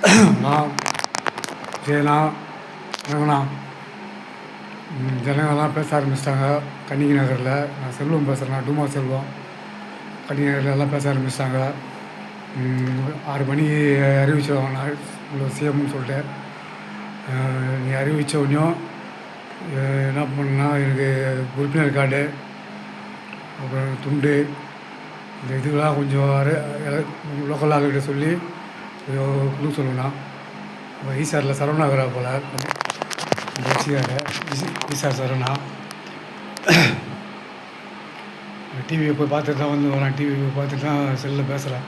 நான் விஜயனா ரங்கண்ணா ஜனங்கள்லாம் பேச ஆரம்பிச்சிட்டாங்க. கன்னிகை நகரில் நான் செல்வம் பேசுகிறேன், டூமா செல்வம். கன்னிகை நகரில் எல்லாம் பேச ஆரம்பிச்சிட்டாங்க. 6 மணிக்கு அறிவிச்சிடுவாங்க நான் உங்களை சிஎம்னு சொல்லிட்டு. நீ அறிவித்த உடனேயும் என்ன பண்ணுன்னா எனக்கு உறுப்பினர் கார்டு, அப்புறம் துண்டு, இந்த இதுக்கெல்லாம் கொஞ்சம் லோக்கல் ஆளுகிட்ட சொல்லி கொடுக்க சொல்லணும்ண்ணா. ஈசாரில் சரவணாகரா போல் ரசிகார் ஈசார் சரவணா. டிவியை போய் பார்த்துட்டு தான் வரேன். டிவியை போய் பார்த்துட்டு தான் செல்லில் பேசுகிறேன்.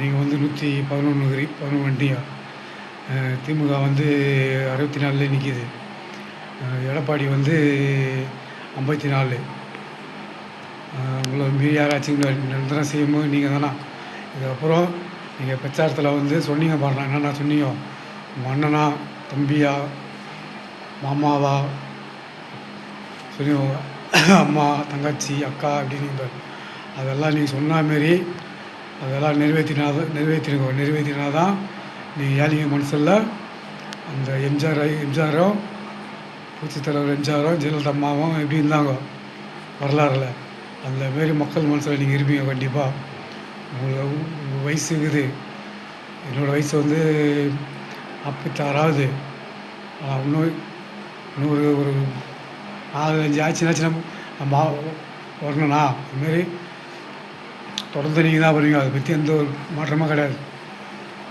நீங்கள் 111 வண்டியா? திமுக 64 நிற்கிது. எடப்பாடி 54. உங்களை மீறி யாராச்சும் நிரந்தரம் செய்யும்போது நீங்கள் தானே. இதுக்கப்புறம் நீங்கள் பிரச்சாரத்தில் சொன்னீங்க பாருண்ணா, என்னென்ன சொன்னீங்க? உங்கள் அண்ணனா, தம்பியா, மாமாவா சொன்னீங்க, அம்மா, தங்கச்சி, அக்கா அப்படின்னு. அதெல்லாம் நீங்கள் சொன்ன மாரி அதெல்லாம் நிறைவேற்றினா தான் நீங்கள் ஏழைங்க மனசில் அந்த எம்ஜிஆரும் புரட்சித் தலைவர் எம்ஜிஆரும் ஜெயலலிதா அம்மாவும் எப்படி இருந்தாங்க வரலாறுல, அந்த மாரி மக்கள் மனசில் நீங்கள் இருப்பீங்க கண்டிப்பாக. உங்கள் வயசு இருக்குது. என்னோடய வயசு 46ஆகுது. இன்னும் ஒரு 4-5 ஆச்சுனாச்சுன்னா நம்ம வரணுண்ணா. அதுமாரி தொடர்ந்து நீங்கள் தான் வருவீங்க. அதை பற்றி எந்த ஒரு மாற்றமும் கிடையாது.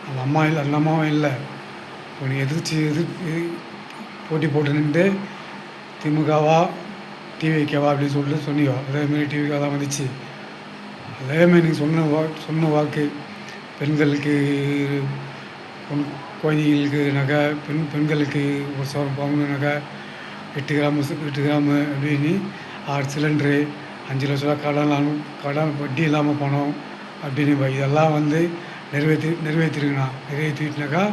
அந்த அம்மாவும் இல்லை. இப்போ நீங்கள் போட்டி போட்டு நின்று திமுகவா டிவிகேவா அப்படின்னு சொல்லிட்டு சொன்னீங்க. அதேமாரி டிவிகா தான் வந்துச்சு. அதேமாரி நீங்கள் சொன்ன வாக்கு பெண்களுக்கு, குழந்தைங்களுக்கு நகை, பெண்களுக்கு ஒரு சவரன் பவுன் நகை, 8 கிராமு அப்படின்னு 6 சிலிண்ட்ரு, 5 லட்ச ரூபா கடன் வட்டி இல்லாமல் பணம் அப்படின்னு இதெல்லாம் நிறைவேற்றிருக்குண்ணா. நிறைவேற்றிட்டுனாக்கா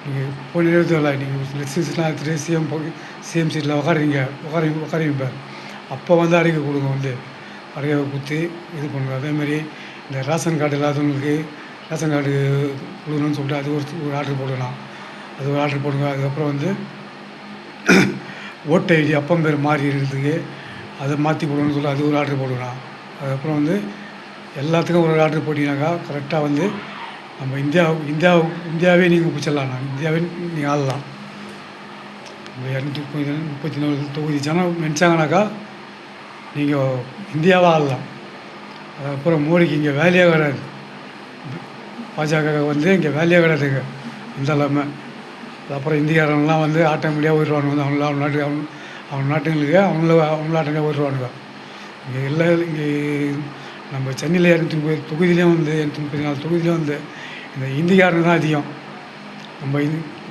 நீங்கள் இப்போ நிறைவேற்றல. நீங்கள் லெக்ஸஸ்லாம் எடுத்துகிட்டு சிஎம் சீட்டில் உட்காருவீங்க. அப்போ அறிக்கை கொடுங்க. அறிக்கை கொடுத்து இது பண்ணுங்க. அதேமாதிரி இந்த ரேஷன் கார்டு இல்லாதவங்களுக்கு ரேஷன் கார்டு கொடுக்கணும்னு சொல்லிட்டு அது ஒரு ஆர்டர் போடலாம். அது ஒரு ஆர்டர் போடுங்க. அதுக்கப்புறம் ஓட்டு ஐடி அப்பம் பேர் மாறி இருக்கிறதுக்கு அதை மாற்றி போடணும்னு சொல்லி அது ஒரு ஆர்டர் போடலாம். அதுக்கப்புறம் எல்லாத்துக்கும் ஒரு ஆர்டர் போட்டிங்கனாக்கா கரெக்டாக நம்ம இந்தியாவே நீங்கள் பிடிச்சிடலாண்ணா. இந்தியாவே நீங்கள் ஆளலாம். நம்ம 234 தொகுதி ஜனம் நினச்சாங்கனாக்கா நீங்கள் இந்தியாவை ஆளலாம். அதுக்கப்புறம் மோடிக்கு இங்கே வேலையே கிடையாது. பாஜக இங்கே வேலையே கிடையாதுங்க இந்த இல்லாமல். அப்புறம் இந்தியாரெல்லாம் ஆட்டோமேட்டிக்காக போயிடுவானுங்க. அவன் நாட்டுங்களுக்கு அவங்கள ஆட்டோமேட்டிக்காக போயிடுவானுங்க. இங்கே நம்ம சென்னையில் 230 தொகுதியிலையும் 234 தொகுதியிலையும் இந்த இந்திக்காரனுக்கு தான் அதிகம்.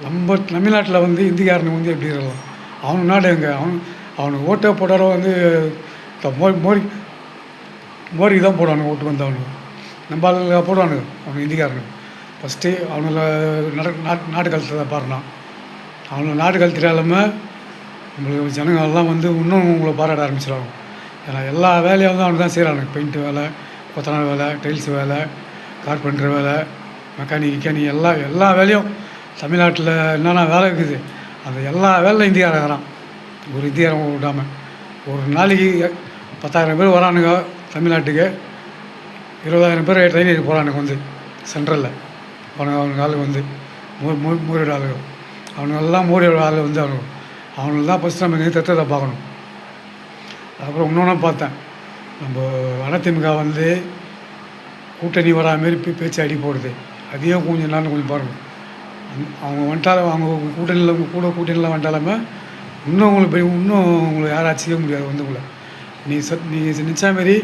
நம்ம தமிழ்நாட்டில் இந்திக்காரனுக்கு எப்படி இருக்கலாம்? அவனுக்கு நாடு எங்கே? அவனுக்கு ஓட்டை போட்டாலும் மோடிக்கு தான் போடுவானுங்க. ஓட்டு அவனுக்கு நம்ம ஆளுங்க போடுவானுங்க. அவனுக்கு இந்திக்காரனுக்கு ஃபஸ்ட்டு அவங்கள நாட்டு கழுத்தில் தான் பாருண்ணா. அவங்கள நாட்டு கழுத்திட்டாலுமே உங்களுக்கு ஜனங்கள்லாம் இன்னும் உங்களை பாராட்ட ஆரம்பிச்சிடுவாங்க. ஏன்னா எல்லா வேலையும் அவனுக்கு தான் செய்கிறானுங்க. பெயிண்ட்டு வேலை, கொத்தனார் வேலை, டைல்ஸ் வேலை, கார்பெண்டர் வேலை, மெக்கானிக் எல்லா வேலையும் தமிழ்நாட்டில் என்னென்ன வேலை இருக்குது அந்த எல்லா வேலையும் இந்தியாவில் இருக்கிறான். ஒரு இந்தியாவை விடாமல் ஒரு நாளைக்கு 10,000 பேர் வரானுங்க தமிழ்நாட்டுக்கு. 20,000 பேர் ட்ரெயினுக்கு போகிறானுங்க சென்ட்ரலில். அவனுக்கு ஆள் மோடியோட ஆளுகள். அவனுங்கெல்லாம் மோடியோட ஆள் அவனுக்கு தான் ஃபஸ்ட்டு நம்ம தத்துவத்தை பார்க்கணும். அதுக்கப்புறம் இன்னொன்று பார்த்தேன். நம்ம அதிமுக கூட்டணி வரா மாரி பேச்சு அடி போடுது. அதையும் கொஞ்சம் பாருங்கள். அவங்க அவங்க கூட்டணியில் வந்துட்டாலுமே இன்னும் உங்களுக்கு யாரும் அடிச்சிக்க முடியாது. உங்களை நீங்கள் நினச்சா மாரி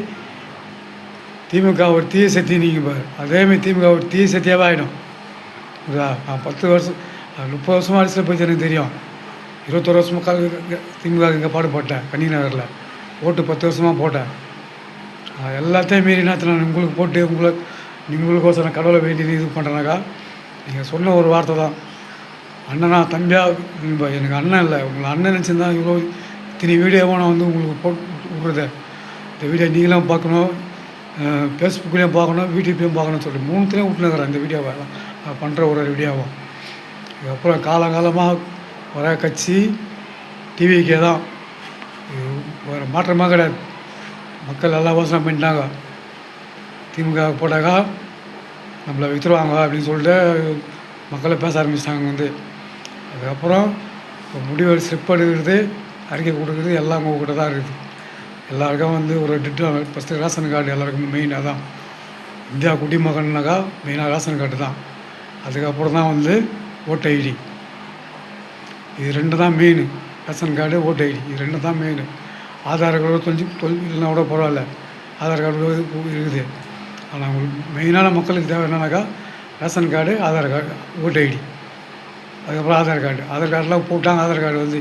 திமுக ஒரு தீய சக்தி நீங்கள் பாரு. அதேமாதிரி திமுக ஒரு தீய சக்தியாகவே ஆகிடும். நான் 10 வருஷம் 30 வருஷமாக அரசியல் போய் எனக்கு தெரியும். 21 வருஷமாக திமுக இங்கே பாடுபட்டேன். கன்னிகை நகரில் ஓட்டு 10 வருஷமாக போட்டேன். எல்லாத்தையும் மீறி நான் உங்களுக்கு போட்டு நீங்களுக்கோசரம் கடவுளை வேண்டி இது பண்ணுறேனாக்கா நீங்கள் சொன்ன ஒரு வார்த்தை தான். அண்ணனா தம்பியா எனக்கு அண்ணன் இல்லை. உங்களை அண்ணன் நினச்சிருந்தா இவ்வளோ இத்தனை வீடியோவாக நான் உங்களுக்கு போட்டு விட்றத. இந்த வீடியோ நீங்களும் பார்க்கணும், ஃபேஸ்புக்லேயும் பார்க்கணும், யூடியூப்லேயும் பார்க்கணும்னு சொல்லிட்டு 3த்துலேயும் விட்டுனுக்கிறேன் இந்த வீடியோவை. பண்ணுற ஒரு ரெடியாகும். இதுக்கப்புறம் காலங்காலமாக வர கட்சி டிவிக்கே தான். இது வேறு மாற்றமாக கிடையாது. மக்கள் நல்லா யோசனை பண்ணிட்டாங்க. திமுக போட்டாக்கா நம்மளை விற்றுருவாங்க அப்படின்னு சொல்லிட்டு மக்களை பேச ஆரம்பிச்சிட்டாங்க வந்து. அதுக்கப்புறம் இப்போ முடிவு ஸ்டெப் எடுக்கிறது, அறிக்கை கொடுக்குறது எல்லாம் உங்கள்கிட்ட தான் இருக்குது. எல்லாருக்கும் வந்து ஒரு ஃபஸ்ட்டு ரேஷன் கார்டு எல்லாருக்குமே மெயின் அதான். இந்தியா குடிமகன்னாக்கா மெயினாக ரேஷன் கார்டு தான். அதுக்கப்புறம் தான் வந்து ஓட்டு ஐடி. இது 2 தான் மெயினு. ரேஷன் கார்டு, ஓட்டு ஐடி இது 2 தான் மெயினு. ஆதார் கார்டு இல்லைனா கூட பரவாயில்ல, ஆதார் கார்டு இருக்குது. ஆனால் உங்களுக்கு மெயினான மக்களுக்கு தேவை என்னன்னாக்கா ரேஷன் கார்டு, ஆதார் கார்டு, ஓட்டு ஐடி, அதுக்கப்புறம் ஆதார் கார்டு. ஆதார் கார்டெலாம் போட்டாங்க. ஆதார் கார்டு வந்து